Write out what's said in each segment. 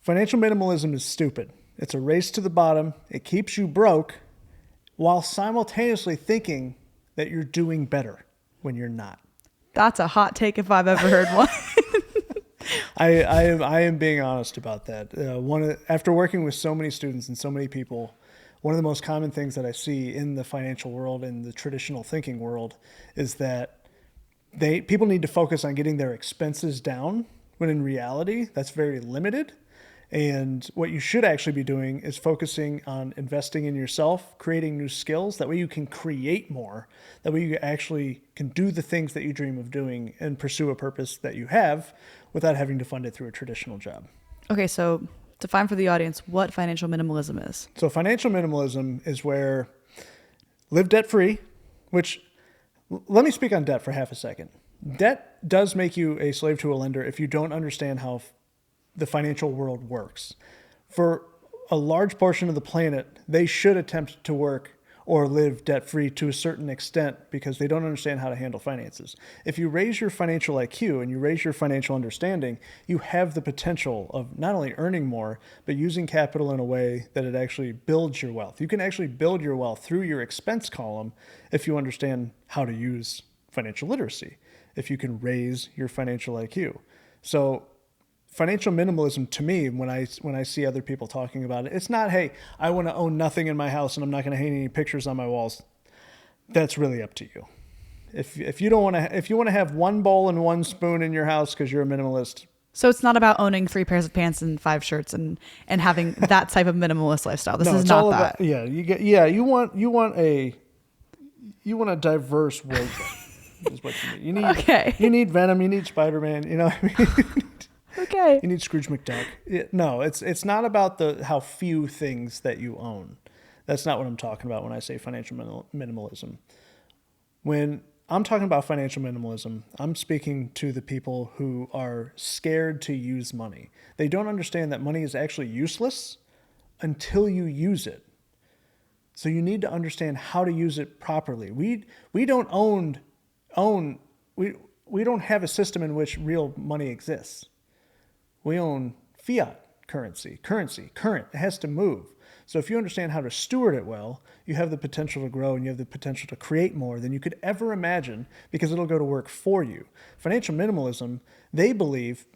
Financial minimalism is stupid. It's a race to the bottom. It keeps you broke while simultaneously thinking that you're doing better when you're not. That's a hot take if I've ever heard one. I am being honest about that. After working with so many students and so many people, one of the most common things that I see in the financial world and the traditional thinking world is that people need to focus on getting their expenses down, when in reality, that's very limited. And what you should actually be doing is focusing on investing in yourself, creating new skills. That way you can create more. That way you actually can do the things that you dream of doing and pursue a purpose that you have without having to fund it through a traditional job. Okay, so define for the audience what financial minimalism is. So financial minimalism is where live debt-free, which, let me speak on debt for half a second. Debt does make you a slave to a lender if you don't understand how the financial world works. For a large portion of the planet, they should attempt to work or live debt-free to a certain extent because they don't understand how to handle finances. If you raise your financial IQ and you raise your financial understanding, you have the potential of not only earning more, but using capital in a way that it actually builds your wealth. You can actually build your wealth through your expense column if you understand how to use financial literacy, if you can raise your financial IQ. So financial minimalism, to me, when I see other people talking about it, it's not, hey, I want to own nothing in my house and I'm not going to hang any pictures on my walls. That's really up to you. If you want to have one bowl and one spoon in your house because you're a minimalist. So it's not about owning 3 pairs of pants and 5 shirts and having that type of minimalist lifestyle. This is not that. You want a diverse wardrobe is what you need. Okay. You need Venom. You need Spider-Man. You know what I mean? Okay. You need Scrooge McDuck. No, it's not about how few things that you own. That's not what I'm talking about when I say financial minimalism. When I'm talking about financial minimalism, I'm speaking to the people who are scared to use money. They don't understand that money is actually useless until you use it. So you need to understand how to use it properly. We don't have a system in which real money exists. We own fiat currency, current. It has to move. So if you understand how to steward it well, you have the potential to grow and you have the potential to create more than you could ever imagine because it'll go to work for you. Financial minimalism, they believe,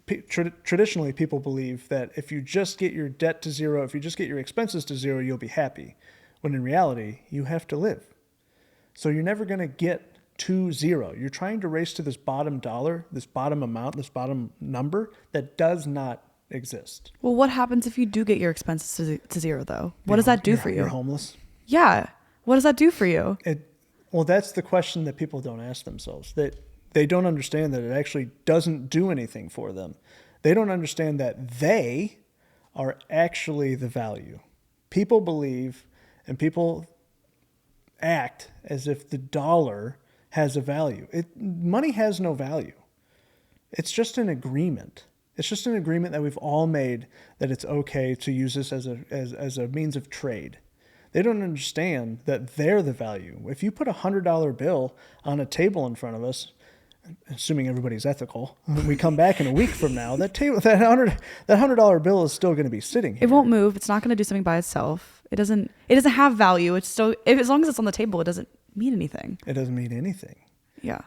traditionally people believe that if you just get your debt to zero, if you just get your expenses to zero, you'll be happy. When in reality, you have to live. So you're never going to get to zero. You're trying to race to this bottom dollar, this bottom amount, this bottom number that does not exist. Well, what happens if you do get your expenses to zero, though? What does that do for you? You're homeless? Yeah. What does that do for you? Well, that's the question that people don't ask themselves. That they don't understand that it actually doesn't do anything for them. They don't understand that they are actually the value. People believe and people act as if the dollar has a value. Money has no value. It's just an agreement. It's just an agreement that we've all made that it's okay to use this as a means of trade. They don't understand that they're the value. If you put a $100 bill on a table in front of us, assuming everybody's ethical, when we come back in a week from now, that $100 bill is still going to be sitting here. It won't move. It's not going to do something by itself. It doesn't have value. It's still, as long as it's on the table, it doesn't mean anything. It doesn't mean anything. Yeah.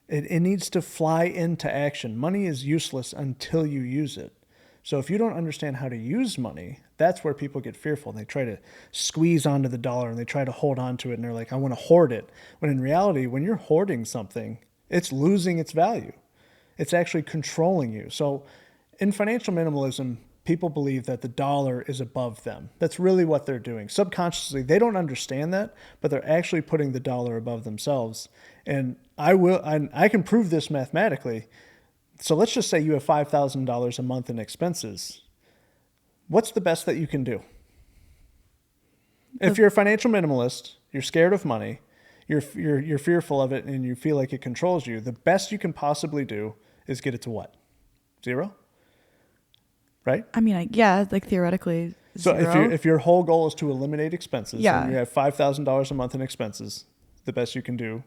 It needs to fly into action. Money is useless until you use it. So if you don't understand how to use money, that's where people get fearful. They try to squeeze onto the dollar and they try to hold on to it and they're like, I want to hoard it. When in reality, when you're hoarding something, it's losing its value. It's actually controlling you. So in financial minimalism, people believe that the dollar is above them. That's really what they're doing. Subconsciously, they don't understand that, but they're actually putting the dollar above themselves. And I can prove this mathematically. So let's just say you have $5,000 a month in expenses. What's the best that you can do? If you're a financial minimalist, you're scared of money, you're fearful of it, and you feel like it controls you, the best you can possibly do is get it to what? 0? Right? I mean, like theoretically. So 0. if your whole goal is to eliminate expenses, yeah, and you have $5,000 a month in expenses, the best you can do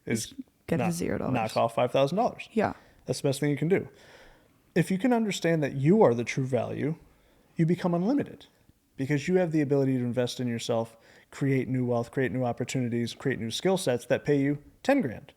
is get to $0. Knock off $5,000. Yeah. That's the best thing you can do. If you can understand that you are the true value, you become unlimited because you have the ability to invest in yourself, create new wealth, create new opportunities, create new skill sets that pay you 10 grand,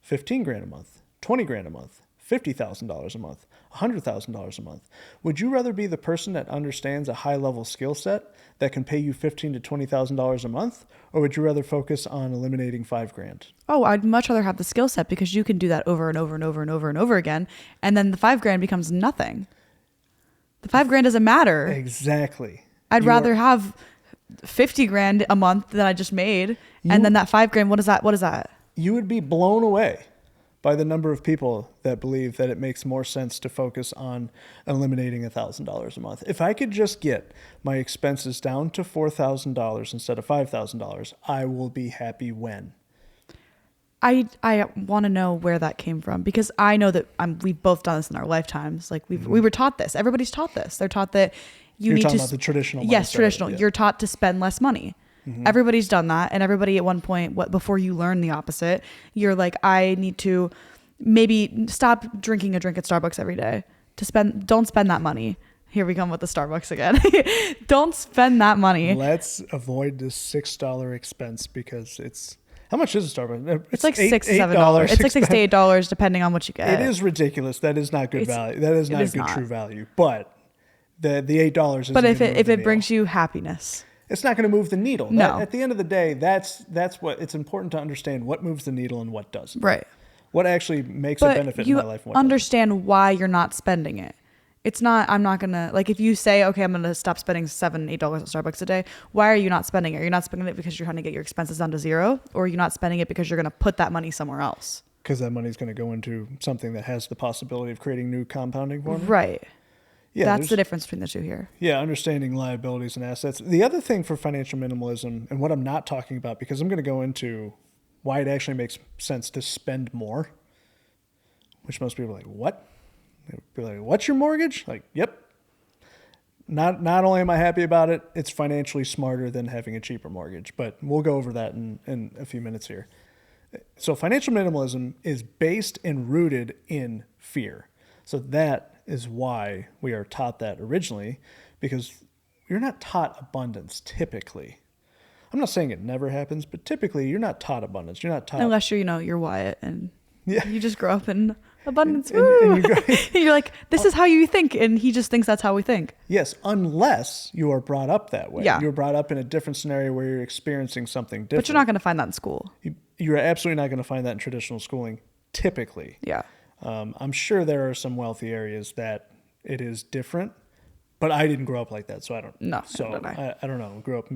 15 grand a month, 20 grand a month, $50,000 a month, $100,000 a month. Would you rather be the person that understands a high-level skill set that can pay you $15,000 to $20,000 a month, or would you rather focus on eliminating 5 grand? Oh, I'd much rather have the skill set because you can do that over and over and over and over and over again, and then the 5 grand becomes nothing. The 5 grand doesn't matter. Exactly. I'd rather have 50 grand a month that I just made, and then that 5 grand. What is that? What is that? You would be blown away by the number of people that believe that it makes more sense to focus on eliminating $1,000 a month. If I could just get my expenses down to $4,000 instead of $5,000, I will be happy when. I want to know where that came from because I know that we've both done this in our lifetimes. Like we were taught this. Everybody's taught this. They're taught that You're talking about the traditional. Yes, traditional. Yeah. You're taught to spend less money. Everybody's done that, and everybody at one point, before you learn the opposite, you're like, I need to maybe stop drinking a drink at Starbucks every day don't spend that money. Here we come with the Starbucks again. Don't spend that money. Let's avoid this $6 expense because it's how much is a Starbucks? It's like $6 to $7. It's like $6 to $8 depending on what you get. It is ridiculous. That is not good value. That is not good true value. But the $8 is. But if it brings you happiness. It's not going to move the needle. No. At the end of the day, that's what it's important to understand what moves the needle and what doesn't. Right. What actually makes a benefit in my life. But you understand why you're not spending it. It's not, I'm not going to, like if you say, okay, I'm going to stop spending $7, $8 at Starbucks a day. Why are you not spending it? Are you not spending it because you're trying to get your expenses down to zero? Or are you not spending it because you're going to put that money somewhere else? Because that money is going to go into something that has the possibility of creating new compounding for me. Right. Yeah, that's the difference between the two here. Yeah, understanding liabilities and assets. The other thing for financial minimalism, and what I'm not talking about, because I'm going to go into why it actually makes sense to spend more, which most people are like, what? They'd be like, what's your mortgage? Like, yep. Not only am I happy about it, it's financially smarter than having a cheaper mortgage. But we'll go over that in a few minutes here. So financial minimalism is based and rooted in fear. So that is why we are taught that originally, because you're not taught abundance typically. I'm not saying it never happens, but typically you're not taught abundance. You're not taught unless you're Wyatt and yeah. You just grow up in abundance. And you're like, this is how you think, and he just thinks that's how we think. Yes, unless you are brought up that way. Yeah. You're brought up in a different scenario where you're experiencing something different. But you're not going to find that in school. You're absolutely not going to find that in traditional schooling, typically. Yeah. I'm sure there are some wealthy areas that it is different, but I didn't grow up like that, so I don't. No, so I don't know. I grew up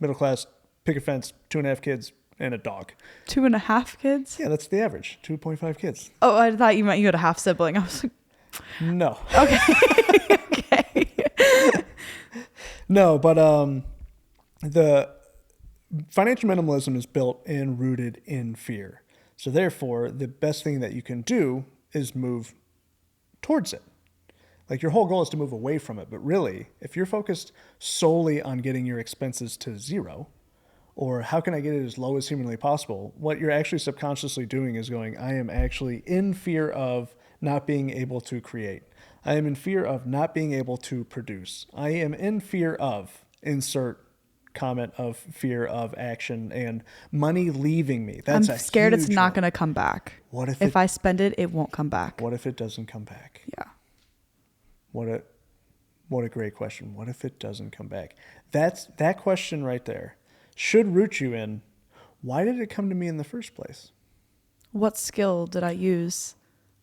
middle class, picket fence, 2.5 kids, and a dog. 2.5 kids? Yeah, that's the average. 2.5 kids. Oh, I thought you meant you had a half sibling. I was like, no. Okay. Okay. No, but the financial minimalism is built and rooted in fear. So therefore, the best thing that you can do is move towards it. Like your whole goal is to move away from it. But really, if you're focused solely on getting your expenses to zero, or how can I get it as low as humanly possible, what you're actually subconsciously doing is going, I am actually in fear of not being able to create. I am in fear of not being able to produce. I am in fear of insert comment of fear of action and money leaving me. That's I'm scared it's not going to come back. What if I spend it, it won't come back? What if it doesn't come back? Yeah. What a great question. What if it doesn't come back? That question right there should root you in, why did it come to me in the first place? What skill did I use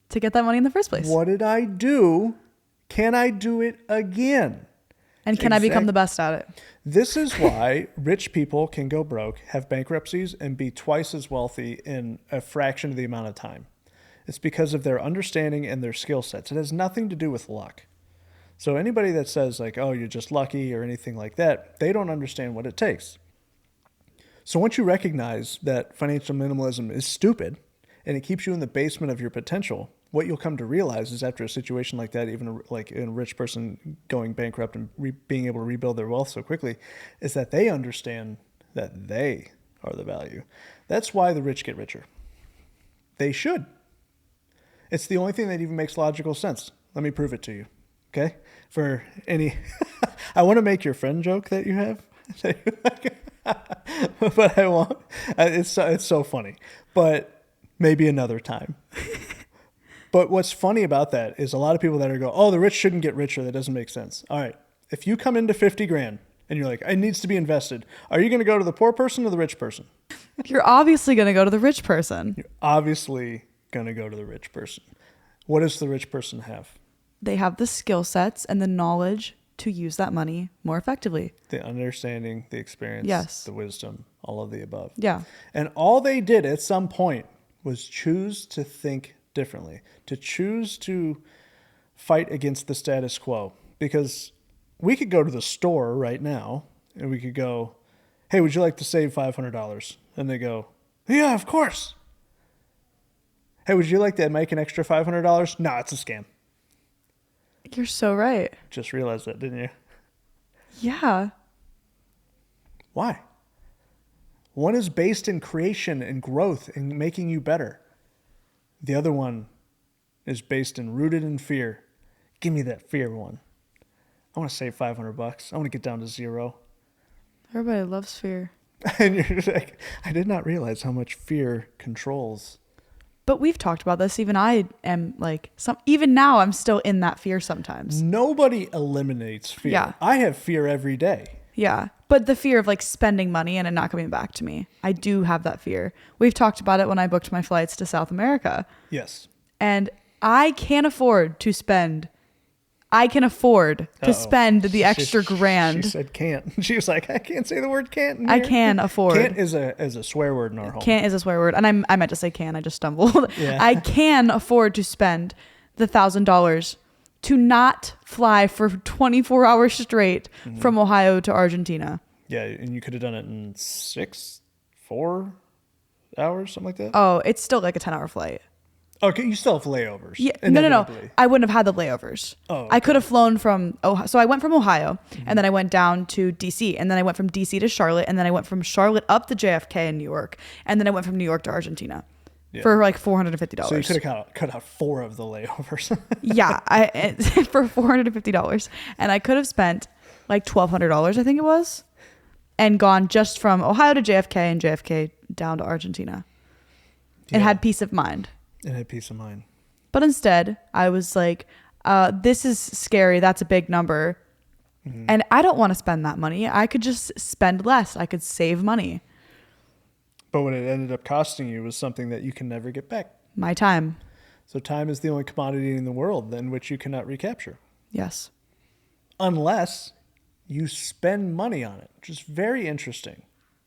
to get that money in the first place? What did I do? Can I do it again? And can I become the best at it? This is why rich people can go broke, have bankruptcies, and be twice as wealthy in a fraction of the amount of time. It's because of their understanding and their skill sets. It has nothing to do with luck. So anybody that says like, oh, you're just lucky or anything like that, they don't understand what it takes. So once you recognize that financial minimalism is stupid and it keeps you in the basement of your potential, what you'll come to realize is after a situation like that, even like a rich person going bankrupt and being able to rebuild their wealth so quickly, is that they understand that they are the value. That's why the rich get richer. They should. It's the only thing that even makes logical sense. Let me prove it to you. Okay? For any I want to make your friend joke that you have, but I won't. It's so funny. But maybe another time. But what's funny about that is a lot of people that are go, oh, the rich shouldn't get richer. That doesn't make sense. All right. If you come into 50 grand and you're like, it needs to be invested, are you going to go to the poor person or the rich person? You're obviously going to go to the rich person. You're obviously going to go to the rich person. What does the rich person have? They have the skill sets and the knowledge to use that money more effectively. The understanding, the experience, yes, the wisdom, all of the above. Yeah. And all they did at some point was choose to think differently, to choose to fight against the status quo. Because we could go to the store right now and we could go, hey, would you like to save $500? And they go, yeah, of course. Hey, would you like to make an extra $500? No, it's a scam. You're so right. Just realized that, didn't you? Yeah. Why? One is based in creation and growth and making you better. The other one is based in rooted in fear. Give me that fear one. I want to save $500. I want to get down to zero. Everybody loves fear. And you're just like, I did not realize how much fear controls. But we've talked about this. Even I am like, even now I'm still in that fear sometimes. Nobody eliminates fear. Yeah. I have fear every day. Yeah. But the fear of like spending money and it not coming back to me. I do have that fear. We've talked about it when I booked my flights to South America. Yes. And I can't afford to spend. I can afford to spend the extra grand. She said can't. She was like, I can't say the word can't in I here. can afford. Can't is a swear word in our home. Can't is a swear word. And I meant to say can. I just stumbled. Yeah. I can afford to spend the $1,000 to not fly for 24 hours straight from Ohio to Argentina. Yeah, and you could have done it in 4 hours, something like that. Oh, it's still like a 10-hour flight. Okay, you still have layovers. Yeah, no. I wouldn't have had the layovers. Oh, okay. I could have flown from Ohio. So I went from Ohio, and then I went down to DC, and then I went from DC to Charlotte, and then I went from Charlotte up to JFK in New York, and then I went from New York to Argentina for like $450. So you could have cut out 4 of the layovers. Yeah, for $450, and I could have spent like $1,200, I think it was, and gone just from Ohio to JFK and JFK down to Argentina, and had peace of mind. And had peace of mind. But instead, I was like, this is scary. That's a big number. And I don't want to spend that money. I could just spend less. I could save money. But what it ended up costing you was something that you can never get back. My time. So time is the only commodity in the world in which you cannot recapture. Yes. Unless you spend money on it, which is very interesting.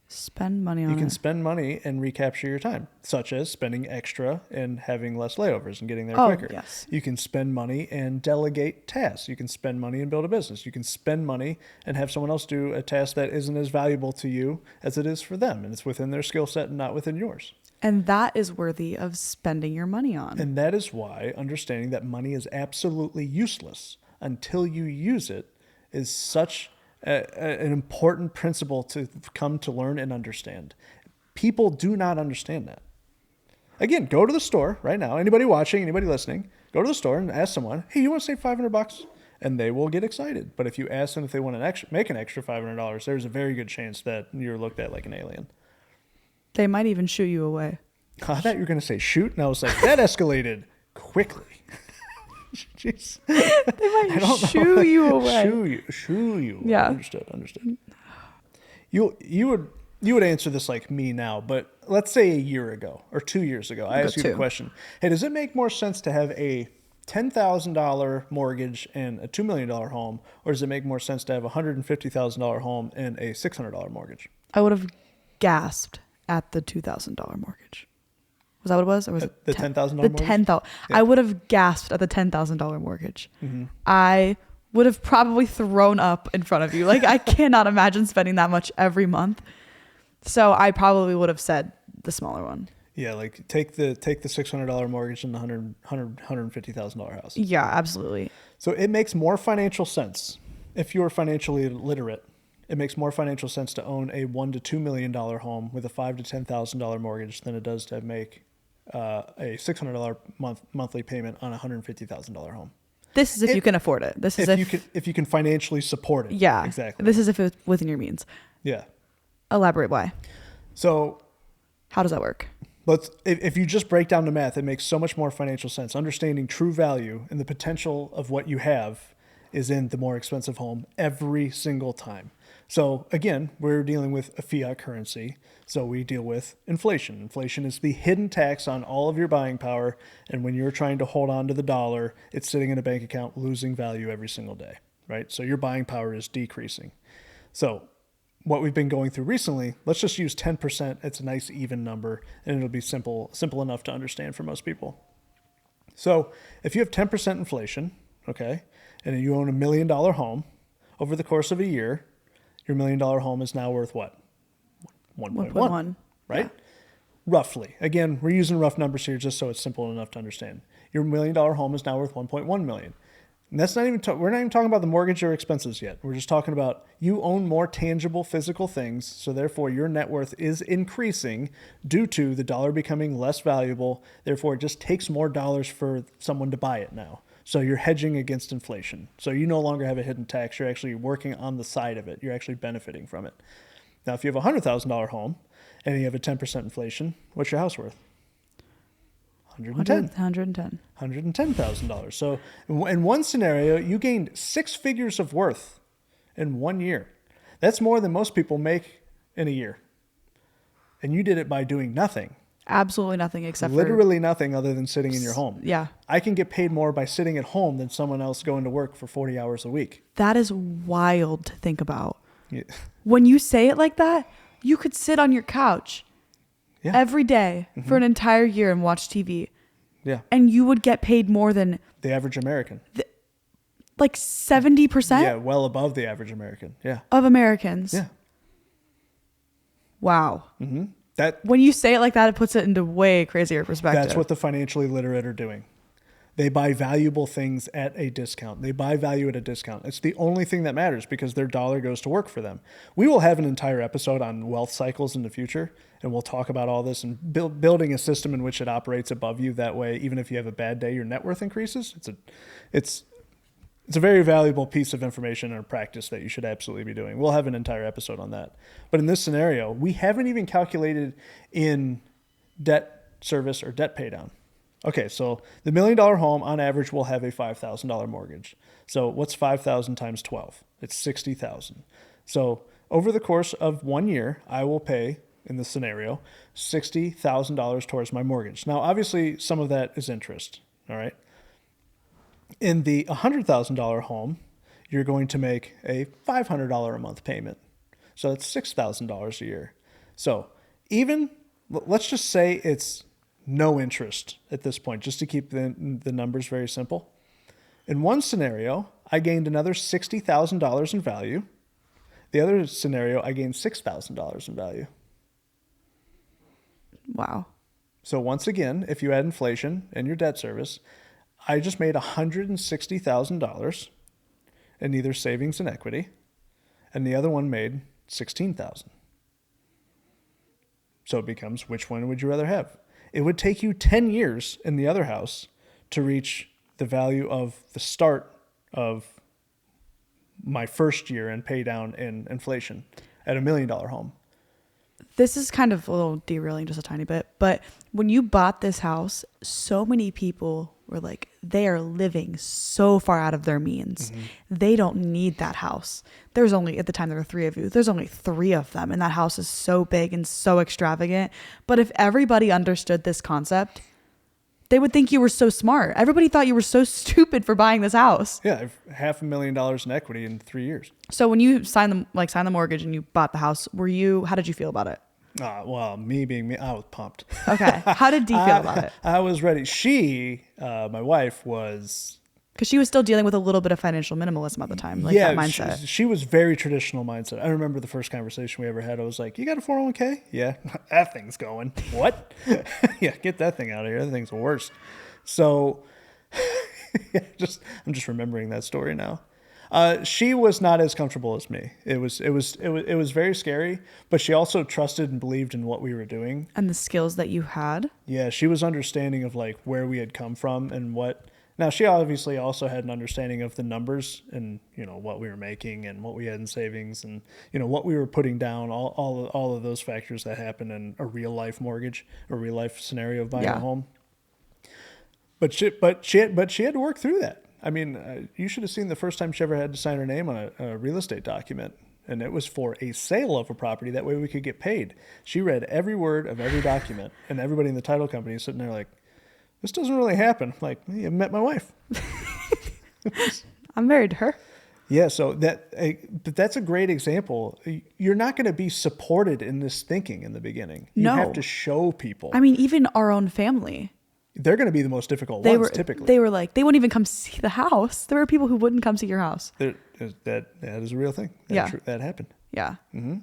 Spend money on it. You can spend money and recapture your time, such as spending extra and having less layovers and getting there quicker. Yes. You can spend money and delegate tasks. You can spend money and build a business. You can spend money and have someone else do a task that isn't as valuable to you as it is for them. And it's within their skill set and not within yours. And that is worthy of spending your money on. And that is why understanding that money is absolutely useless until you use it is such an important principle to come to learn and understand. People do not understand that. Again, go to the store right now. Anybody watching, anybody listening, go to the store and ask someone, hey, you want to save $500? And they will get excited. But if you ask them if they want to make an extra $500, there's a very good chance that you're looked at like an alien. They might even shoo you away. I thought you were going to say shoot, and I was like, that escalated quickly. Jeez. They might shoo you away. Shoo you. Yeah. Understood. You would answer this like me now, but let's say a year ago or 2 years ago, I asked you the question, hey, does it make more sense to have a $10,000 mortgage and a $2 million home, or does it make more sense to have a $150,000 home and a $600 mortgage? I would have gasped at the $2,000 mortgage. Was that what it was? Or was it the $10,000 mortgage? The $10,000. Yeah. I would have gasped at the $10,000 mortgage. I would have probably thrown up in front of you. Like, I cannot imagine spending that much every month. So I probably would have said the smaller one. Yeah, like take the $600 mortgage and the $150,000 house. Yeah, absolutely. So it makes more financial sense if you're financially literate. It makes more financial sense to own a $1 to $2 million home with a $5,000 to $10,000 mortgage than it does to make a $600 monthly payment on a $150,000 home. This is if you can afford it. This is if you can financially support it. Yeah, exactly. This is if it's within your means. Yeah. Elaborate why. So, how does that work? If you just break down the math, it makes so much more financial sense. Understanding true value and the potential of what you have is in the more expensive home every single time. So again, we're dealing with a fiat currency. So we deal with inflation. Inflation is the hidden tax on all of your buying power. And when you're trying to hold on to the dollar, it's sitting in a bank account, losing value every single day, right? So your buying power is decreasing. So what we've been going through recently, let's just use 10%. It's a nice even number, and it'll be simple enough to understand for most people. So if you have 10% inflation, okay, and you own $1 million home, over the course of a year, your $1 million home is now worth what? 1.1, right? Yeah. Roughly. Again, we're using rough numbers here just so it's simple enough to understand. Your $1 million home is now worth 1.1 million. And that's not even, we're not even talking about the mortgage or expenses yet. We're just talking about you own more tangible physical things. So therefore your net worth is increasing due to the dollar becoming less valuable. Therefore it just takes more dollars for someone to buy it now. So you're hedging against inflation. So you no longer have a hidden tax. You're actually working on the side of it. You're actually benefiting from it. Now, if you have a $100,000 home and you have a 10% inflation, what's your house worth? $110,000. So in one scenario, you gained 6 figures of worth in 1 year. That's more than most people make in a year. And you did it by doing nothing. Absolutely nothing except literally nothing other than sitting in your home. Yeah. I can get paid more by sitting at home than someone else going to work for 40 hours a week. That is wild to think about. Yeah. When you say it like that, you could sit on your couch every day for an entire year and watch TV. Yeah. And you would get paid more than the average American. Like 70%? Yeah, well above the average American. Yeah. Of Americans. Yeah. Wow. Mm-hmm. When you say it like that, it puts it into way crazier perspective. That's what the financially literate are doing. They buy valuable things at a discount. They buy value at a discount. It's the only thing that matters because their dollar goes to work for them. We will have an entire episode on wealth cycles in the future, and we'll talk about all this and building a system in which it operates above you. That way, even if you have a bad day, your net worth increases. It's a very valuable piece of information or practice that you should absolutely be doing. We'll have an entire episode on that. But in this scenario, we haven't even calculated in debt service or debt pay down. Okay, so the $1 million home on average will have a $5,000 mortgage. So what's 5,000 times 12? It's 60,000. So over the course of 1 year, I will pay, in this scenario, $60,000 towards my mortgage. Now, obviously, some of that is interest, all right? In the $100,000 home, you're going to make a $500 a month payment. So it's $6,000 a year. So even, let's just say it's no interest at this point, just to keep the numbers very simple. In one scenario, I gained another $60,000 in value. The other scenario, I gained $6,000 in value. Wow. So once again, if you add inflation and your debt service, I just made $160,000 in either savings and equity, and the other one made $16,000. So it becomes, which one would you rather have? It would take you 10 years in the other house to reach the value of the start of my first year and pay down in inflation at $1 million home. This is kind of a little derailing just a tiny bit, but when you bought this house, so many people were like, they are living so far out of their means. Mm-hmm. They don't need that house. There's only, at the time there were 3 of you, there's only 3 of them. And that house is so big and so extravagant. But if everybody understood this concept, they would think you were so smart. Everybody thought you were so stupid for buying this house. Yeah, $500,000 in equity in 3 years. So when you signed the mortgage and you bought the house, how did you feel about it? Well, me being me, I was pumped. Okay. How did Dee feel about it? I was ready. My wife was... Because she was still dealing with a little bit of financial minimalism at the time, that mindset. She was very traditional mindset. I remember the first conversation we ever had. I was like, you got a 401k? Yeah. That thing's going. What? Yeah, get that thing out of here. That thing's the worst. So I'm just remembering that story now. She was not as comfortable as me. It was very scary, but she also trusted and believed in what we were doing. And the skills that you had. Yeah. She was understanding of like where we had come from and what Now, she obviously also had an understanding of the numbers and, what we were making and what we had in savings and, what we were putting down, all of those factors that happen in a real life mortgage, a real life scenario of buying a home. But she had to work through that. I mean, you should have seen the first time she ever had to sign her name on a real estate document. And it was for a sale of a property. That way we could get paid. She read every word of every document. And everybody in the title company is sitting there like, this doesn't really happen. I'm like, you met my wife. I'm married to her. Yeah, so that's a great example. You're not going to be supported in this thinking in the beginning. You have to show people. I mean, even our own family. They're going to be the most difficult ones, typically. They were like, they wouldn't even come see the house. There were people who wouldn't come see your house. That is a real thing. That happened. Yeah. Mm-hmm.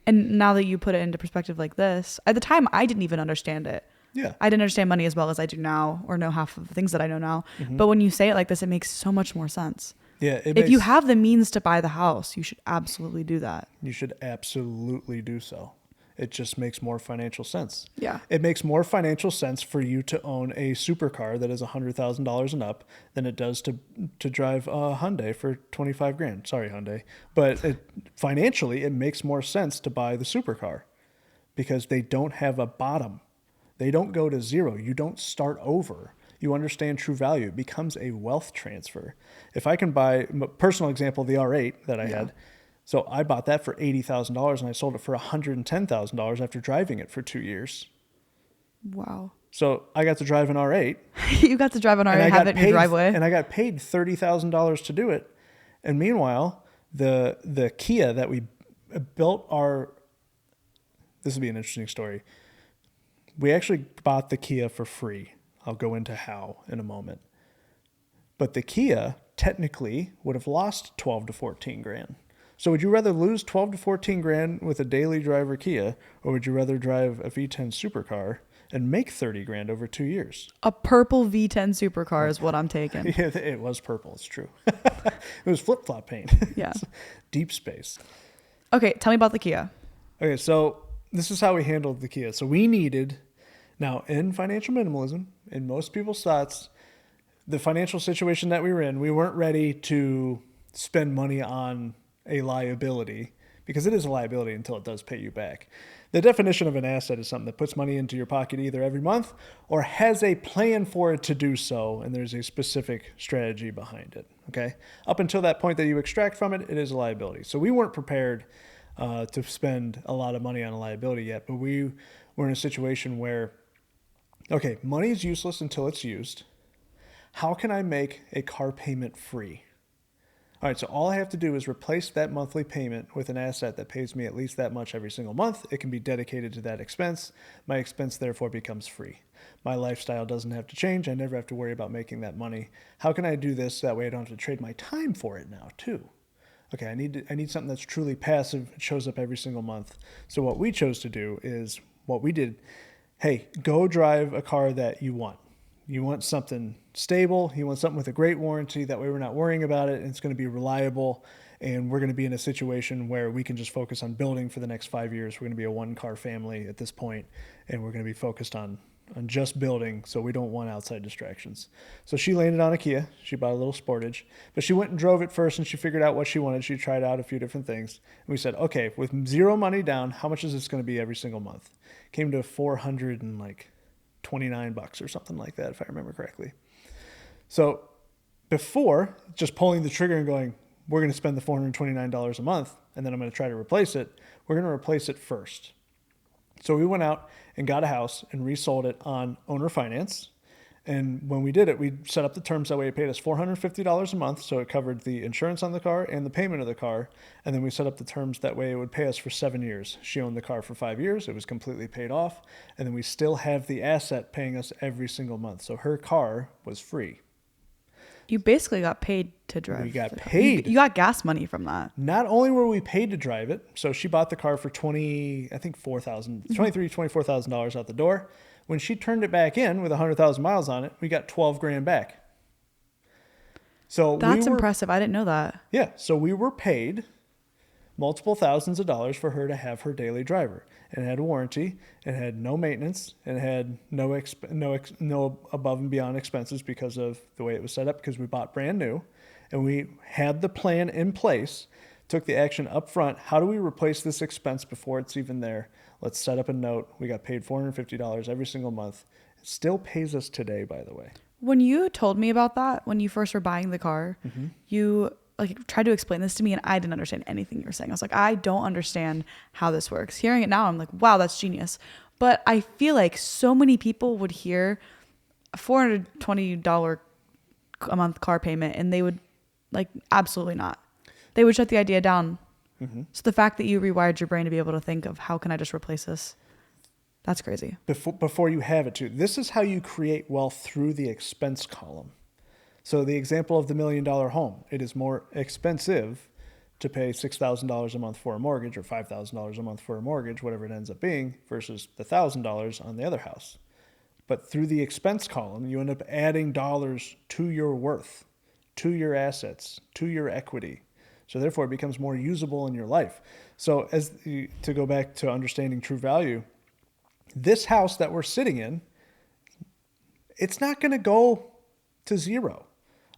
And now that you put it into perspective like this, at the time, I didn't even understand it. Yeah. I didn't understand money as well as I do now, or know half of the things that I know now. Mm-hmm. But when you say it like this, it makes so much more sense. Yeah. If you have the means to buy the house, you should absolutely do that. You should absolutely do so. It just makes more financial sense. Yeah. It makes more financial sense for you to own a supercar that is $100,000 and up than it does to drive a Hyundai for $25,000. Sorry, Hyundai. But financially, it makes more sense to buy the supercar because they don't have a bottom. They don't go to zero. You don't start over. You understand true value. It becomes a wealth transfer. If I can buy, personal example, the R8 that I had. So I bought that for $80,000 and I sold it for $110,000 after driving it for 2 years. Wow. So I got to drive an R8. You got to drive an R8 and have it in your driveway. And I got paid $30,000 to do it. And meanwhile, the Kia that we built this would be an interesting story. We actually bought the Kia for free. I'll go into how in a moment. But the Kia technically would have lost 12 to 14 grand. So would you rather lose 12 to 14 grand with a daily driver Kia, or would you rather drive a V10 supercar and make 30 grand over 2 years? A purple V10 supercar is what I'm taking. Yeah, it was purple. It's true. It was flip-flop paint. Yeah. Deep space. Okay, tell me about the Kia. Okay, so this is how we handled the Kia. So we needed, now in financial minimalism, in most people's thoughts, the financial situation that we were in, we weren't ready to spend money on a liability, because it is a liability until it does pay you back. The definition of an asset is something that puts money into your pocket either every month or has a plan for it to do so, and there's a specific strategy behind it. Okay? Up until that point that you extract from it, it is a liability. So we weren't prepared to spend a lot of money on a liability yet, but we were in a situation where, okay, money is useless until it's used. How can I make a car payment free? All right, so all I have to do is replace that monthly payment with an asset that pays me at least that much every single month. It can be dedicated to that expense. My expense, therefore, becomes free. My lifestyle doesn't have to change. I never have to worry about making that money. How can I do this? That way I don't have to trade my time for it now, too. Okay, I need something that's truly passive. It shows up every single month. So what we chose to do is what we did. Hey, go drive a car that you want. You want something stable. You want something with a great warranty. That way we're not worrying about it. And it's going to be reliable. And we're going to be in a situation where we can just focus on building for the next 5 years. We're going to be a one-car family at this point, and we're going to be focused on just building, so we don't want outside distractions. So she landed on a Kia. She bought a little Sportage. But she went and drove it first, and she figured out what she wanted. She tried out a few different things. And we said, okay, with zero money down, how much is this going to be every single month? Came to $429 or something like that, if I remember correctly. So before just pulling the trigger and going, we're going to spend the $429 a month, and then I'm going to try to replace it, we're going to replace it first. So we went out and got a house and resold it on owner finance. And when we did it, we set up the terms that way. It paid us $450 a month, so it covered the insurance on the car and the payment of the car. And then we set up the terms that way it would pay us for 7 years. She owned the car for 5 years. It was completely paid off. And then we still have the asset paying us every single month. So her car was free. You basically got paid to drive. We got paid. You got gas money from that. Not only were we paid to drive it, so she bought the car for $24,000 out the door. When she turned it back in with 100,000 miles on it, we got 12 grand back. So that's impressive. I didn't know that. Yeah. So we were paid multiple thousands of dollars for her to have her daily driver. And it had a warranty, it had no maintenance, and it had no above and beyond expenses because of the way it was set up, because we bought brand new and we had the plan in place, took the action up front. How do we replace this expense before it's even there? Let's set up a note. We got paid $450 every single month. It still pays us today, by the way. When you told me about that, when you first were buying the car, you tried to explain this to me and I didn't understand anything you were saying. I was like, I don't understand how this works. Hearing it now, I'm like, wow, that's genius. But I feel like so many people would hear a $420 a month car payment and they would like, absolutely not. They would shut the idea down. So the fact that you rewired your brain to be able to think of how can I just replace this? That's crazy. Before you have it too. This is how you create wealth through the expense column. So the example of the $1 million home, it is more expensive to pay $6,000 a month for a mortgage or $5,000 a month for a mortgage, whatever it ends up being, versus the $1,000 on the other house. But through the expense column, you end up adding dollars to your worth, to your assets, to your equity. So therefore it becomes more usable in your life. So to go back to understanding true value, this house that we're sitting in, it's not going to go to zero.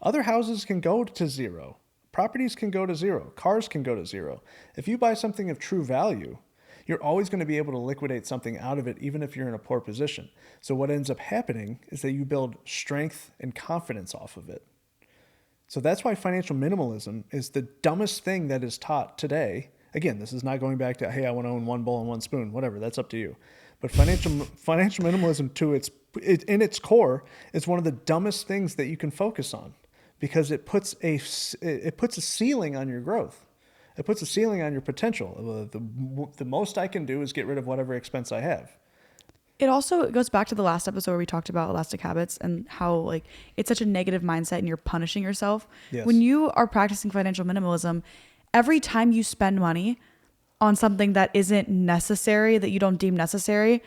Other houses can go to zero. Properties can go to zero. Cars can go to zero. If you buy something of true value, you're always going to be able to liquidate something out of it, even if you're in a poor position. So what ends up happening is that you build strength and confidence off of it. So that's why financial minimalism is the dumbest thing that is taught today. Again, this is not going back to, hey, I want to own one bowl and one spoon, whatever, that's up to you. But financial minimalism in its core is one of the dumbest things that you can focus on, because it puts a ceiling on your growth. It puts a ceiling on your potential. The most I can do is get rid of whatever expense I have. It also goes back to the last episode where we talked about elastic habits and how like it's such a negative mindset and you're punishing yourself. Yes. When you are practicing financial minimalism, every time you spend money on something that isn't necessary, that you don't deem necessary,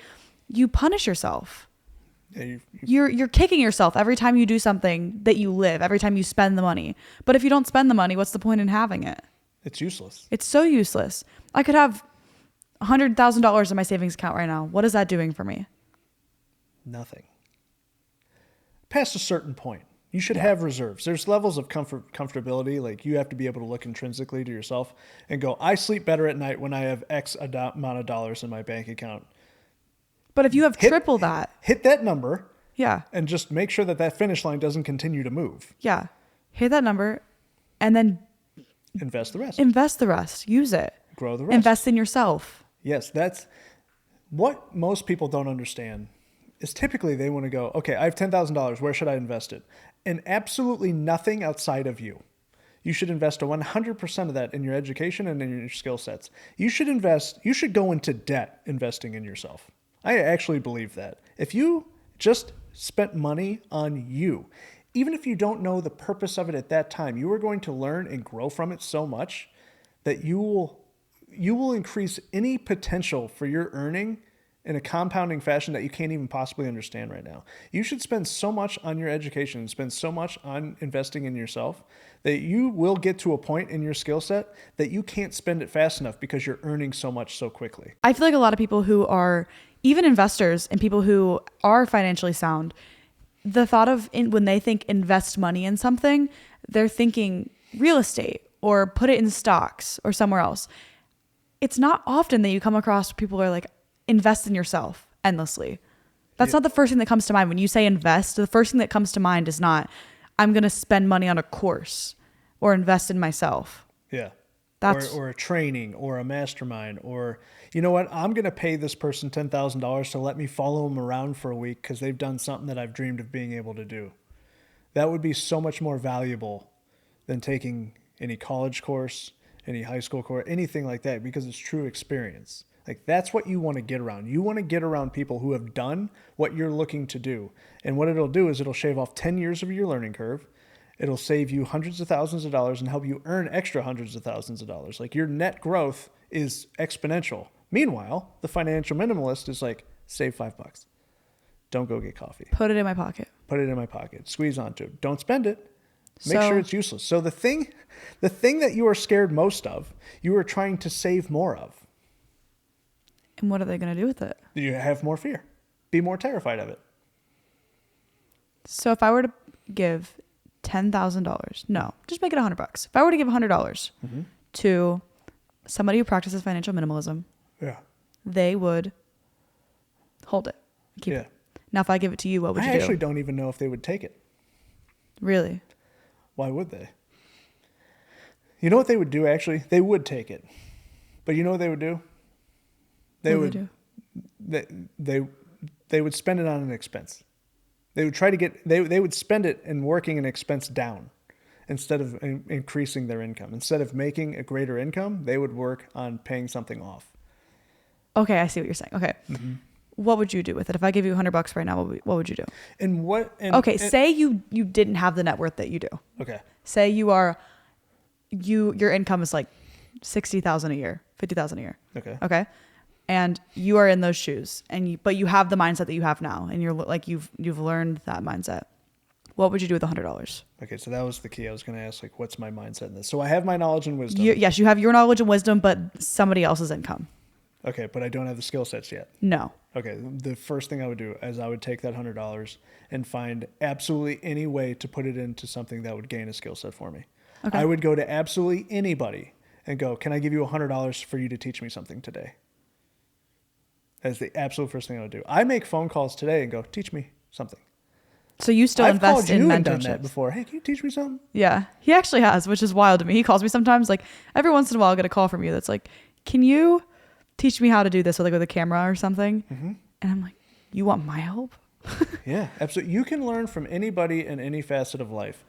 you punish yourself. Yeah, You're kicking yourself every time you do something that you live, every time you spend the money. But if you don't spend the money, what's the point in having it? it's useless. It's so useless. I could have $100,000 in my savings account right now. What is that doing for me? Nothing. Past a certain point, you should have reserves. There's levels of comfortability. Like you have to be able to look intrinsically to yourself and go, I sleep better at night when I have X amount of dollars in my bank account. But if you have triple that. Hit that number. Yeah. And just make sure that finish line doesn't continue to move. Yeah. Hit that number and then invest the rest. Invest the rest. Use it. Grow the rest. Invest in yourself. Yes. That's what most people don't understand is typically they want to go, okay, I have $10,000. Where should I invest it? And absolutely nothing outside of you. You should invest 100% of that in your education and in your skill sets. You should go into debt investing in yourself. I actually believe that. If you just spent money on you, even if you don't know the purpose of it at that time, you are going to learn and grow from it so much that you will increase any potential for your earning in a compounding fashion that you can't even possibly understand right now. You should spend so much on your education and spend so much on investing in yourself that you will get to a point in your skill set that you can't spend it fast enough because you're earning so much so quickly. I feel like a lot of people who are even investors and people who are financially sound, the thought of when they think invest money in something, they're thinking real estate or put it in stocks or somewhere else. It's not often that you come across people who are like, invest in yourself endlessly. That's not the first thing that comes to mind. When you say invest, the first thing that comes to mind is not, I'm going to spend money on a course or invest in myself. Yeah. That's or a training or a mastermind or, you know what, I'm going to pay this person $10,000 to let me follow them around for a week because they've done something that I've dreamed of being able to do. That would be so much more valuable than taking any college course, any high school course, anything like that, because it's true experience. Like that's what you want to get around. You want to get around people who have done what you're looking to do. And what it'll do is it'll shave off 10 years of your learning curve. It'll save you hundreds of thousands of dollars and help you earn extra hundreds of thousands of dollars. Like your net growth is exponential. Meanwhile, the financial minimalist is like, save $5. Don't go get coffee. put it in my pocket. Put it in my pocket. Squeeze onto it. Don't spend it. Make sure it's useless. So the thing that you are scared most of, you are trying to save more of. And what are they going to do with it? You have more fear. Be more terrified of it. So if I were to give $10,000, no, just make it $100. If I were to give $100 to somebody who practices financial minimalism, they would hold it. Keep it. Now, if I give it to you, what would you do? I actually don't even know if they would take it. Really? Why would they? You know what they would do, actually? They would take it. But you know what they would do? They would spend it on an expense. They would try to get, they would spend it in working an expense down instead of increasing their income. Instead of making a greater income, they would work on paying something off. Okay, I see what you're saying. Okay. Mm-hmm. What would you do with it? If I give you $100 right now, what would you do? Say you didn't have the net worth that you do. Okay. Say your income is like $60,000 a year, $50,000 a year. Okay. Okay. And you are in those shoes, but you have the mindset that you have now, and you're like you've learned that mindset. What would you do with $100? Okay, so that was the key. I was going to ask, like, what's my mindset in this? So I have my knowledge and wisdom. Yes, you have your knowledge and wisdom, but somebody else's income. Okay, but I don't have the skill sets yet. No. Okay, the first thing I would do is I would take that $100 and find absolutely any way to put it into something that would gain a skill set for me. Okay. I would go to absolutely anybody and go, can I give you $100 for you to teach me something today? That's the absolute first thing I would do. I make phone calls today and go, teach me something. So you still invest in mentorship? I've called you and done that before. Hey, can you teach me something? Yeah, he actually has, which is wild to me. He calls me sometimes, like every once in a while I'll get a call from you that's like, can you teach me how to do this with a camera or something? Mm-hmm. And I'm like, you want my help? Yeah, absolutely. You can learn from anybody in any facet of life.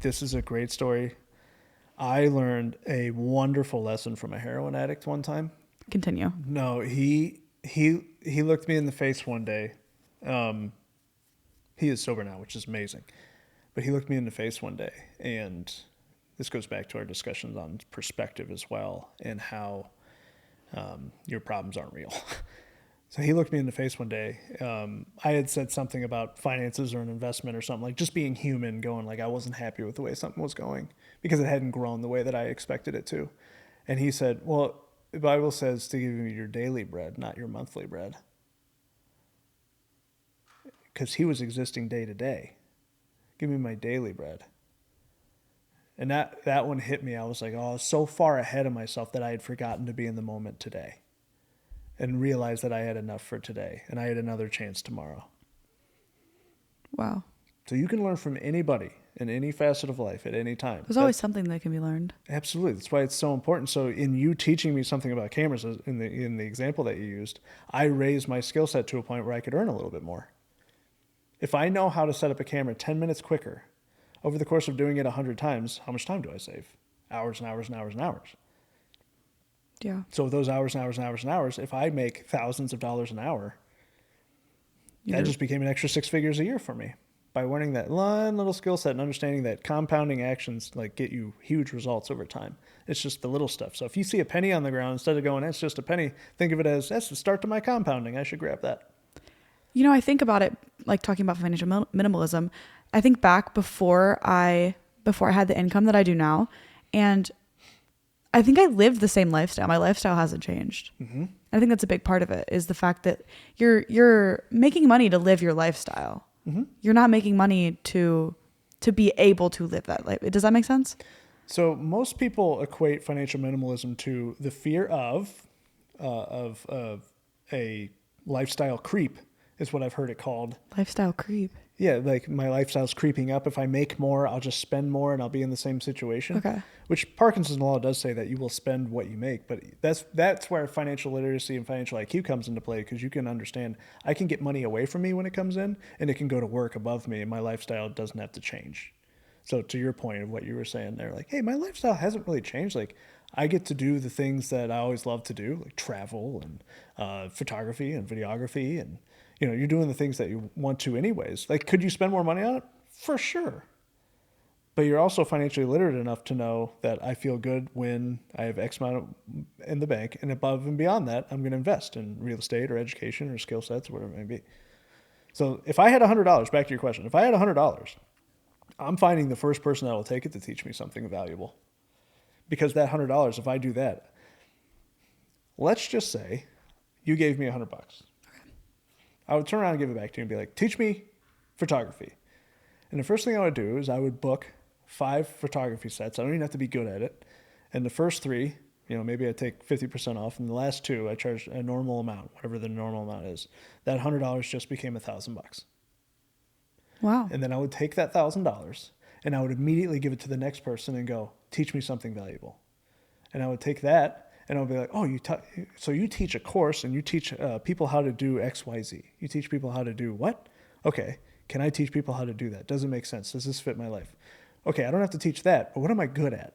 This is a great story. I learned a wonderful lesson from a heroin addict one time. Continue. No, he looked me in the face one day. He is sober now, which is amazing. But he looked me in the face one day, and this goes back to our discussions on perspective as well, and how your problems aren't real. So he looked me in the face one day. I had said something about finances or an investment or something, like just being human, going like I wasn't happy with the way something was going because it hadn't grown the way that I expected it to. And he said, well, the Bible says to give you your daily bread, not your monthly bread. Because he was existing day to day. Give me my daily bread. And that one hit me. I was like, oh, I was so far ahead of myself that I had forgotten to be in the moment today. And realized that I had enough for today. And I had another chance tomorrow. Wow. So you can learn from anybody in any facet of life at any time. There's always something that can be learned. Absolutely. That's why it's so important. So in you teaching me something about cameras, in the example that you used, I raised my skill set to a point where I could earn a little bit more. If I know how to set up a camera 10 minutes quicker, over the course of doing it 100 times, how much time do I save? Hours and hours and hours and hours. Yeah. So those hours and hours and hours and hours, if I make thousands of dollars an hour, that just became an extra 6 figures a year for me. By learning that one little skill set and understanding that compounding actions like get you huge results over time. It's just the little stuff. So if you see a penny on the ground, instead of going, that's just a penny, think of it as, that's the start to my compounding. I should grab that. You know, I think about it, like talking about financial minimalism. I think back before I had the income that I do now, and I think I lived the same lifestyle. My lifestyle hasn't changed. Mm-hmm. I think that's a big part of it, is the fact that you're making money to live your lifestyle. Mm-hmm. You're not making money to be able to live that life. Does that make sense? So most people equate financial minimalism to the fear of a lifestyle creep, is what I've heard it called. Lifestyle creep. Yeah, like my lifestyle's creeping up. If I make more, I'll just spend more and I'll be in the same situation. Okay. Which Parkinson's law does say that you will spend what you make, but that's where financial literacy and financial IQ comes into play, because you can understand I can get money away from me when it comes in, and it can go to work above me, and my lifestyle doesn't have to change. So to your point of what you were saying there, like, hey, my lifestyle hasn't really changed. Like, I get to do the things that I always love to do, like travel and photography and videography, and you're doing the things that you want to anyways. Like, could you spend more money on it? For sure. But you're also financially literate enough to know that I feel good when I have X amount in the bank, and above and beyond that, I'm going to invest in real estate or education or skill sets or whatever it may be. So if I had $100, back to your question, if I had $100, I'm finding the first person that will take it to teach me something valuable. Because that $100, if I do that, let's just say you gave me $100. I would turn around and give it back to you and be like, teach me photography. And the first thing I would do is I would book 5 photography sets. I don't even have to be good at it. And the first 3, maybe I take 50% off. And the last 2, I charge a normal amount, whatever the normal amount is. That $100 just became $1,000. Wow. And then I would take that $1,000 and I would immediately give it to the next person and go, teach me something valuable. And I would take that and I would be like, oh, so you teach a course and you teach people how to do X, Y, Z. You teach people how to do what? Okay. Can I teach people how to do that? Does it make sense? Does this fit my life? Okay, I don't have to teach that, but what am I good at?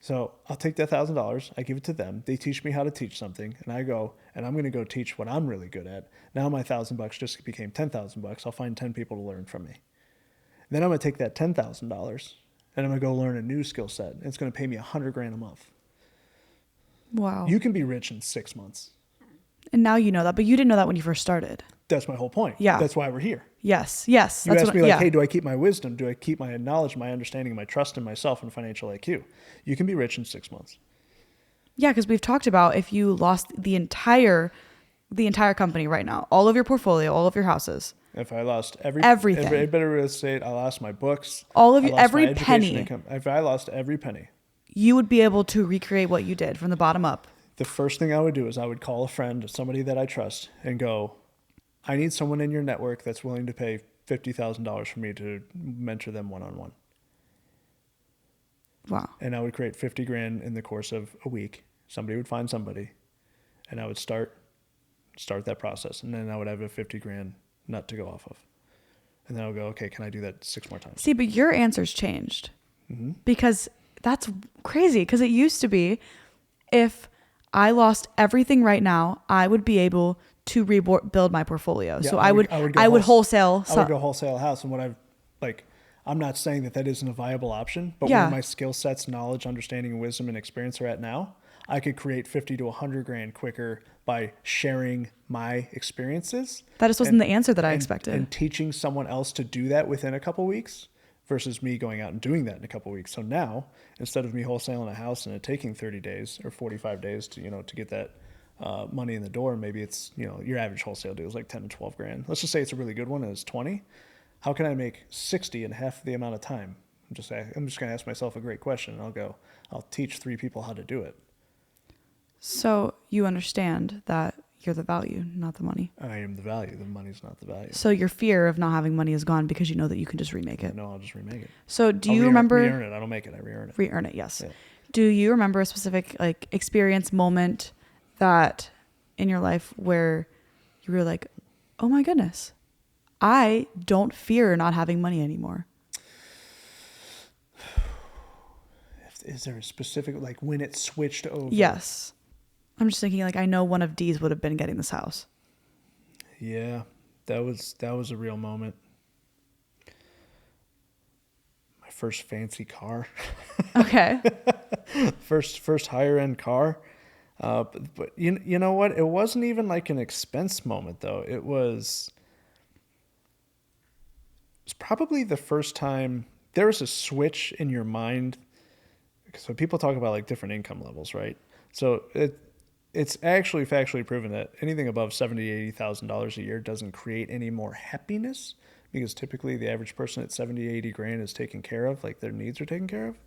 So I'll take that $1,000, I give it to them. They teach me how to teach something, and I go, and I'm going to go teach what I'm really good at. Now my $1,000 just became $10,000. I'll find 10 people to learn from me. Then I'm going to take that $10,000, and I'm going to go learn a new skill set. And it's going to pay me $100,000 a month. Wow. You can be rich in 6 months. And now you know that, but you didn't know that when you first started. That's my whole point. Yeah. That's why we're here. Yes. You That's asked me yeah. hey, do I keep my wisdom? Do I keep my knowledge, my understanding, my trust in myself and financial IQ? You can be rich in 6 months. Yeah, because we've talked about if you lost the entire company right now, all of your portfolio, all of your houses. If I lost everything, every bit of real estate, I lost my books, all of I you, lost every my education penny. income. If I lost every penny, you would be able to recreate what you did from the bottom up. the first thing I would do is I would call a friend, somebody that I trust, and go, I need someone in your network that's willing to pay $50,000 for me to mentor them one-on-one. Wow. And I would create $50,000 in the course of a week. Somebody would find somebody, and I would start that process. And then I would have a $50,000 nut to go off of. And then I would go, okay, can I do that 6 more times? See, but your answer's changed. Mm-hmm. Because that's crazy. Because it used to be, if I lost everything right now, I would be able to build my portfolio. Yeah, So I would wholesale. I would go wholesale a house. And what I'm not saying that isn't a viable option, but Yeah. where my skill sets, knowledge, understanding, wisdom, and experience are at now, I could create 50 to 100 grand quicker by sharing my experiences. That just wasn't the answer that I expected. And teaching someone else to do that within a couple weeks versus me going out and doing that in a couple weeks. So now, instead of me wholesaling a house and it taking 30 days or 45 days to get that money in the door, maybe it's, your average wholesale deal is like 10 to 12 grand. Let's just say it's a really good one and it's 20. How can I make 60 in half the amount of time? I'm just going to ask myself a great question, and I'll teach 3 people how to do it. So you understand that you're the value, not the money. I am the value. The money's not the value. So your fear of not having money is gone because you know that you can just remake it. No, I'll just remake it. So do you remember? Re-earn it. I don't make it. I re-earn it. Re-earn it, yes. Yeah. Do you remember a specific experience moment that in your life where you were like, oh my goodness, I don't fear not having money anymore? Is there a specific, when it switched over? Yes. I'm just thinking, I know one of D's would have been getting this house. Yeah, that was a real moment. My first fancy car. Okay. first higher end car. But you know what? It wasn't even an expense moment though. It was probably the first time there was a switch in your mind. So people talk about different income levels, right? So it's actually factually proven that anything above $70,000, $80,000 a year doesn't create any more happiness, because typically the average person at 70, 80 grand is taken care of, their needs are taken care of.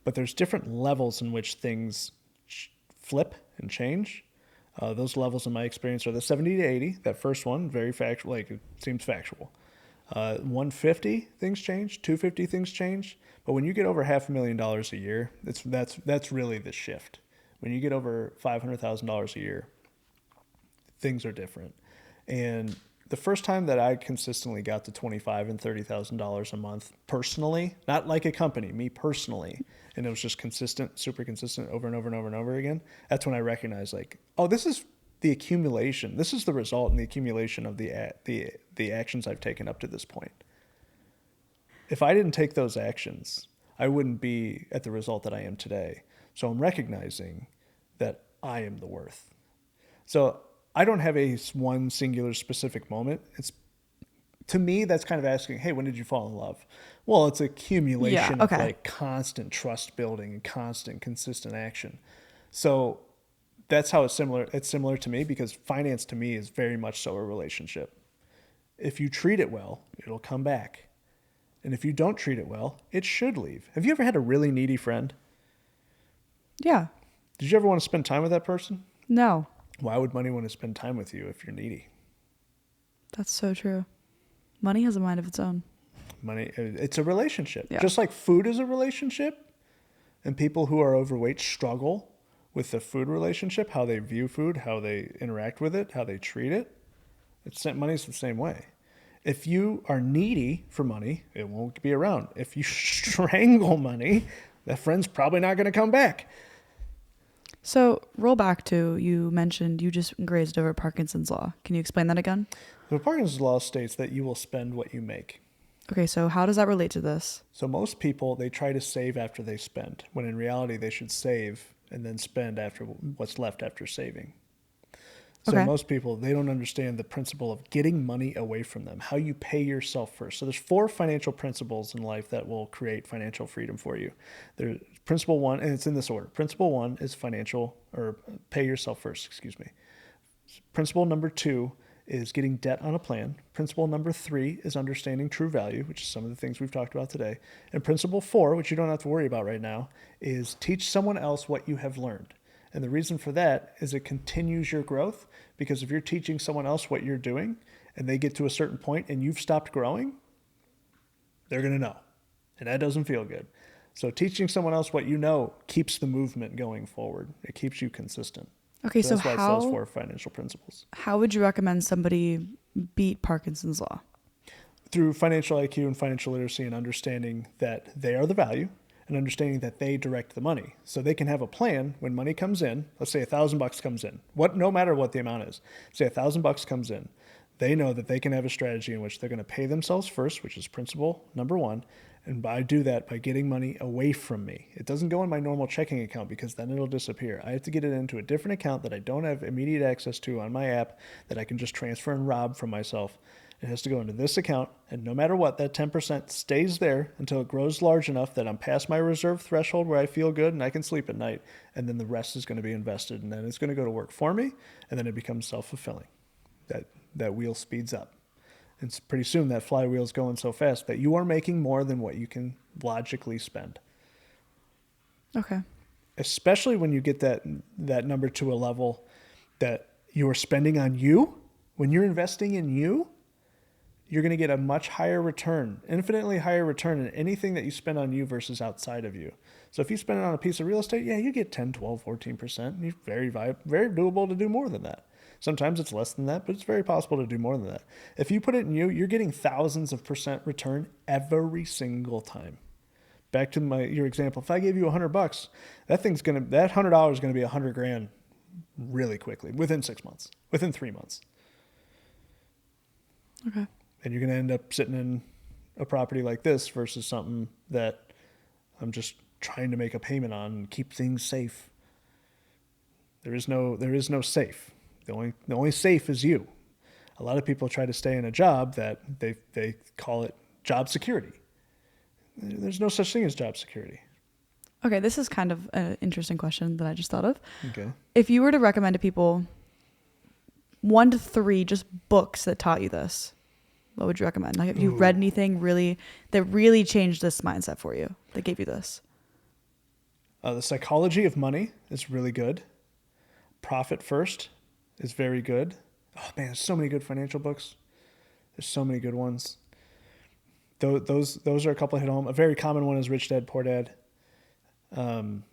But there's different levels in which things flip and change. Those levels in my experience are the 70 to 80, that first one, very factual, it seems factual. 150, things change. 250, things change. But when you get over $500,000 a year, that's really the shift. When you get over $500,000 a year, things are different. And the first time that I consistently got to $25,000 and $30,000 a month personally, not like a company, me personally, and it was just consistent, super consistent over and over and over and over again, that's when I recognized this is the accumulation. This is the result and the accumulation of the actions I've taken up to this point. If I didn't take those actions, I wouldn't be at the result that I am today. So I'm recognizing that I am the worth. So I don't have one singular specific moment. It's to me, that's kind of asking, hey, when did you fall in love? Well, it's accumulation of like constant trust building and constant consistent action. So that's how it's similar. It's similar to me because finance to me is very much so a relationship. If you treat it well, it'll come back. And if you don't treat it well, it should leave. Have you ever had a really needy friend? Yeah. Did you ever want to spend time with that person? No. Why would money want to spend time with you if you're needy? That's so true. Money has a mind of its own. Money, it's a relationship. Yeah. Just like food is a relationship, and people who are overweight struggle with the food relationship, how they view food, how they interact with it, how they treat it. Money's the same way. If you are needy for money, it won't be around. If you strangle money, that friend's probably not going to come back. So roll back to, you mentioned you just grazed over Parkinson's law. Can you explain that again? The Parkinson's law states that you will spend what you make. Okay, so how does that relate to this? So most people, they try to save after they spend, when in reality they should save and then spend after what's left after saving. So most people, they don't understand the principle of getting money away from them, how you pay yourself first. So there's 4 financial principles in life that will create financial freedom for you. There's principle 1, and it's in this order. Principle 1 is pay yourself first, excuse me. Principle number 2 is getting debt on a plan. Principle number 3 is understanding true value, which is some of the things we've talked about today. And principle 4, which you don't have to worry about right now, is teach someone else what you have learned. And the reason for that is it continues your growth, because if you're teaching someone else what you're doing and they get to a certain point and you've stopped growing, they're going to know. And that doesn't feel good. So teaching someone else what you know keeps the movement going forward. It keeps you consistent. Okay, so that's why it's those 4 financial principles. How would you recommend somebody beat Parkinson's law? Through financial IQ and financial literacy and understanding that they are the value and understanding that they direct the money. So they can have a plan when money comes in. Let's say $1,000 comes in. No matter what the amount is. Say $1,000 comes in. They know that they can have a strategy in which they're going to pay themselves first, which is principle number 1. And I do that by getting money away from me. It doesn't go in my normal checking account because then it'll disappear. I have to get it into a different account that I don't have immediate access to on my app that I can just transfer and rob from myself. It has to go into this account, and no matter what, that 10% stays there until it grows large enough that I'm past my reserve threshold where I feel good and I can sleep at night, and then the rest is going to be invested, and then it's going to go to work for me, and then it becomes self-fulfilling. That wheel speeds up. And pretty soon that flywheel is going so fast that you are making more than what you can logically spend. Okay. Especially when you get that number to a level that you are spending on you. When you're investing in you, you're going to get a much higher return, infinitely higher return in anything that you spend on you versus outside of you. So if you spend it on a piece of real estate, yeah, you get 10, 12, 14%. It's very doable to do more than that. Sometimes it's less than that, but it's very possible to do more than that. If you put it in you're getting thousands of % return every single time. Back to your example, if I gave you $100, that $100 is going to be $100,000 really quickly, within 6 months, within 3 months. Okay. And you're going to end up sitting in a property like this versus something that I'm just trying to make a payment on and keep things safe. There is no safe. The only safe is you. A lot of people try to stay in a job that they call it job security. There's no such thing as job security. Okay, this is kind of an interesting question that I just thought of. Okay. If you were to recommend to people 1 to 3 just books that taught you this, what would you recommend? Like, if you read anything that really changed this mindset for you, that gave you this? The Psychology of Money is really good. Profit First is very good. Oh man, there's so many good financial books. There's so many good ones. Those are a couple hit home. A very common one is Rich Dad Poor Dad. Man,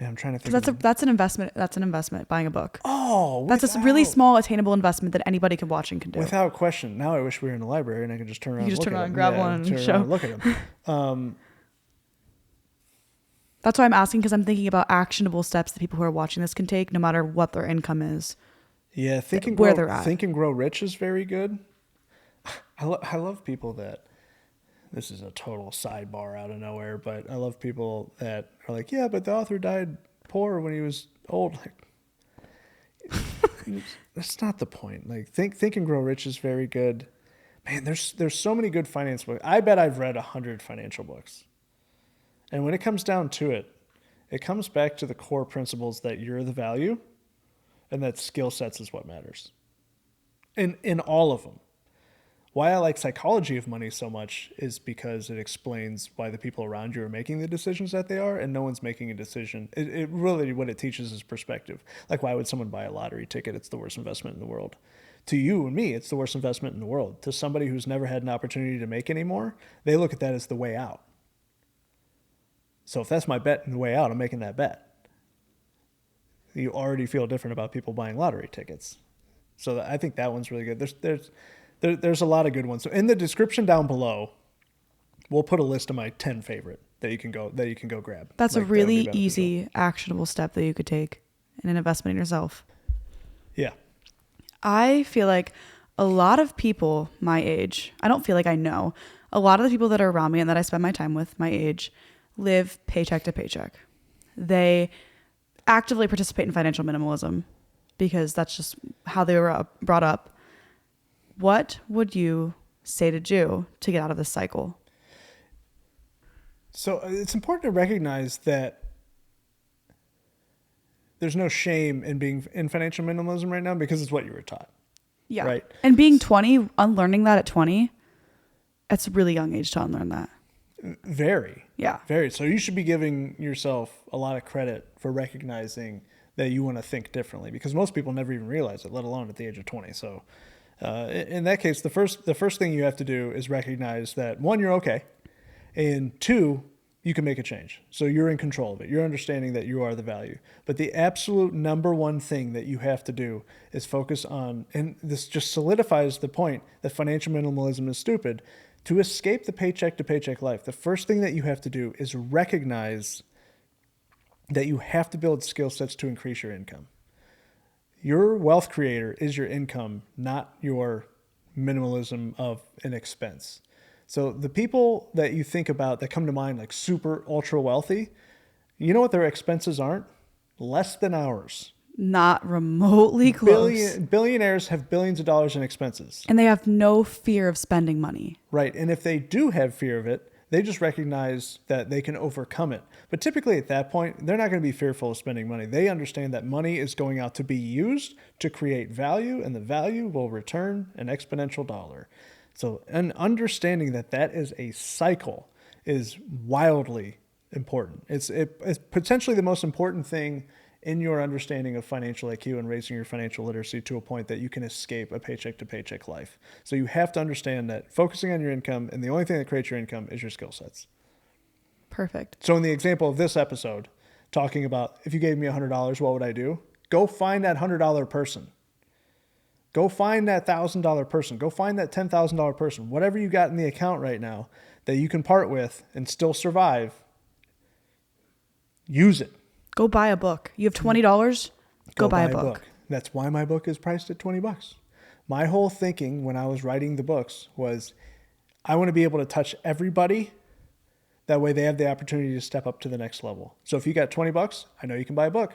I'm trying to think. That's an investment. That's an investment. Buying a book. Oh, that's a really small, attainable investment that anybody can watch and can do. Without question. Now I wish we were in the library and I could just turn around. You just turn around and grab one and show. Look at them. That's why I'm asking, because I'm thinking about actionable steps that people who are watching this can take, no matter what their income is. Yeah, Think and Grow Rich is very good. I love people that. This is a total sidebar out of nowhere, but I love people that are like, yeah, but the author died poor when he was old. That's not the point. Like Think and Grow Rich is very good. Man, there's so many good finance books. I bet I've read 100 financial books. And when it comes down to it, it comes back to the core principles that you're the value and that skill sets is what matters. In all of them. Why I like Psychology of Money so much is because it explains why the people around you are making the decisions that they are, and no one's making a decision. It really, what it teaches is perspective. Like, why would someone buy a lottery ticket? It's the worst investment in the world. To you and me, it's the worst investment in the world. To somebody who's never had an opportunity to make any more, they look at that as the way out. So if that's my bet and the way out, I'm making that bet. You already feel different about people buying lottery tickets. So I think that one's really good. There's a lot of good ones. So in the description down below, we'll put a list of my 10 favorite that you can go grab. That's a really easy, actionable step that you could take in an investment in yourself. Yeah. I feel like a lot of people my age, I don't feel like I know, a lot of the people that are around me and that I spend my time with my age live paycheck to paycheck. They actively participate in financial minimalism because that's just how they were brought up. What would you say to do to get out of this cycle? So it's important to recognize that there's no shame in being in financial minimalism right now because it's what you were taught. Yeah. Right. And being 20, unlearning that at 20, it's a really young age to unlearn that. Very. Yeah. Very. So you should be giving yourself a lot of credit for recognizing that you want to think differently, because most people never even realize it, let alone at the age of 20. So in that case, the first thing you have to do is recognize that, one, you're okay, and two, you can make a change. So you're in control of it. You're understanding that you are the value. But the absolute number one thing that you have to do is focus on, and this just solidifies the point that financial minimalism is stupid. To escape the paycheck to paycheck life, the first thing that you have to do is recognize that you have to build skill sets to increase your income. Your wealth creator is your income, not your minimalism of an expense. So the people that you think about that come to mind, like super ultra wealthy, you know what their expenses aren't? Less than ours. Not remotely close. Billionaires have billions of dollars in expenses. And they have no fear of spending money. Right. And if they do have fear of it, they just recognize that they can overcome it. But typically at that point, they're not going to be fearful of spending money. They understand that money is going out to be used to create value, and the value will return an exponential dollar. So an understanding that that is a cycle is wildly important. It's potentially the most important thing in your understanding of financial IQ and raising your financial literacy to a point that you can escape a paycheck to paycheck life. So you have to understand that focusing on your income, and the only thing that creates your income is your skill sets. Perfect. So in the example of this episode, talking about if you gave me $100, what would I do? Go find that $100 person. Go find that $1,000 person. Go find that $10,000 person. Whatever you got in the account right now that you can part with and still survive, use it. Go buy a book. You have $20. Go buy a book. That's why my book is priced at $20. My whole thinking when I was writing the books was, I want to be able to touch everybody. That way they have the opportunity to step up to the next level. So if you got $20, I know you can buy a book.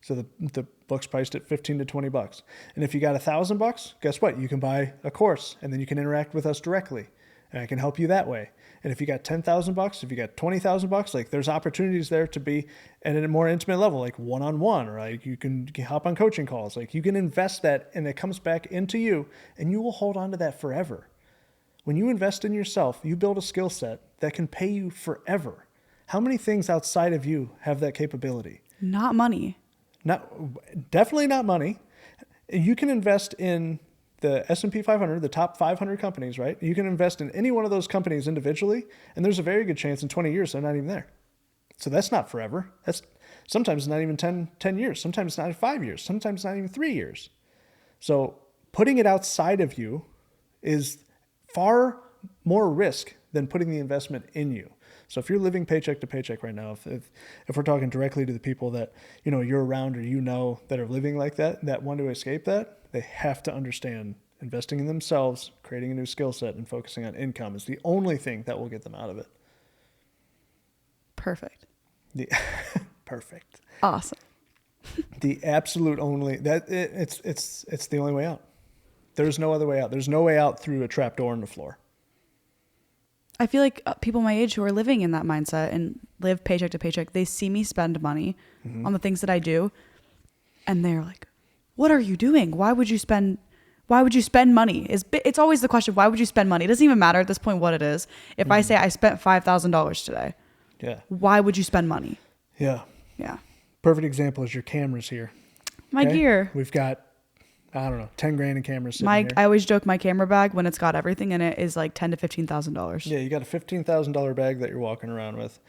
So the book's priced at $15 to $20. And if you got $1,000, guess what? You can buy a course, and then you can interact with us directly, and I can help you that way. And if you got $10,000, if you got $20,000, like there's opportunities there to be at a more intimate level, like one-on-one, or like you can hop on coaching calls. Like you can invest that, and it comes back into you, and you will hold on to that forever. When you invest in yourself, you build a skill set that can pay you forever. How many things outside of you have that capability? Not money. Definitely not money. You can invest in the S&P 500, the top 500 companies, right? You can invest in any one of those companies individually, and there's a very good chance in 20 years they're not even there. So that's not forever. That's sometimes not even 10 years. Sometimes it's not 5 years. Sometimes not even 3 years. So putting it outside of you is far more risk than putting the investment in you. So if you're living paycheck to paycheck right now, if we're talking directly to the people that you're around or that are living like that want to escape that, they have to understand investing in themselves, creating a new skill set, and focusing on income is the only thing that will get them out of it. Perfect. Perfect. Awesome. the absolute only it's the only way out. There's no other way out. There's no way out through a trap door in the floor. I feel like people my age who are living in that mindset and live paycheck to paycheck, they see me spend money on the things that I do, and they're like, "What are you doing? Why would you spend money?" It's always the question, why would you spend money? It doesn't even matter at this point what it is. If I say I spent $5,000 today, yeah, why would you spend money? Yeah. Yeah. Perfect example is your cameras here. My gear. We've got, I don't know, 10 grand in cameras sitting here. I always joke my camera bag, when it's got everything in it, is like $10,000 to $15,000. Yeah, you got a $15,000 bag that you're walking around with.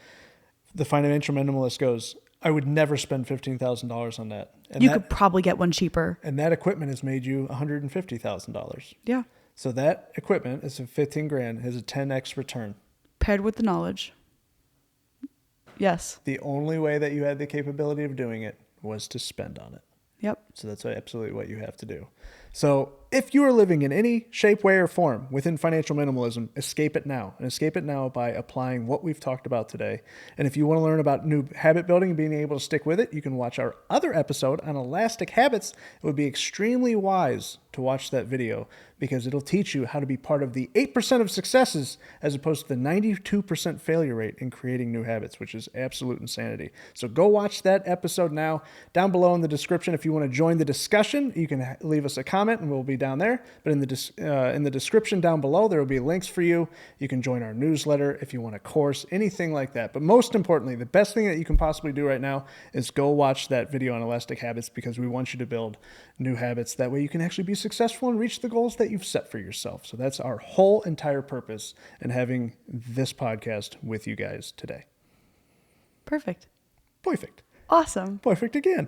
The financial minimalist goes, I would never spend $15,000 on that. And you could probably get one cheaper. And that equipment has made you $150,000. Yeah. So that equipment is a 15 grand, has a 10x return. Paired with the knowledge. Yes. The only way that you had the capability of doing it was to spend on it. Yep. So that's absolutely what you have to do. So if you are living in any shape, way, or form within financial minimalism, escape it now. And escape it now by applying what we've talked about today. And if you want to learn about new habit building and being able to stick with it, you can watch our other episode on elastic habits. It would be extremely wise to watch that video because it'll teach you how to be part of the 8% of successes as opposed to the 92% failure rate in creating new habits, which is absolute insanity. So go watch that episode now. Down below in the description, if you want to join the discussion, you can leave us a comment and we'll be down there. But in the description down below, there will be links for you. You can join our newsletter if you want a course, anything like that. But most importantly, the best thing that you can possibly do right now is go watch that video on elastic habits because we want you to build new habits. That way you can actually be successful and reach the goals that you've set for yourself. So that's our whole entire purpose in having this podcast with you guys today. Perfect. Perfect. Awesome. Perfect again.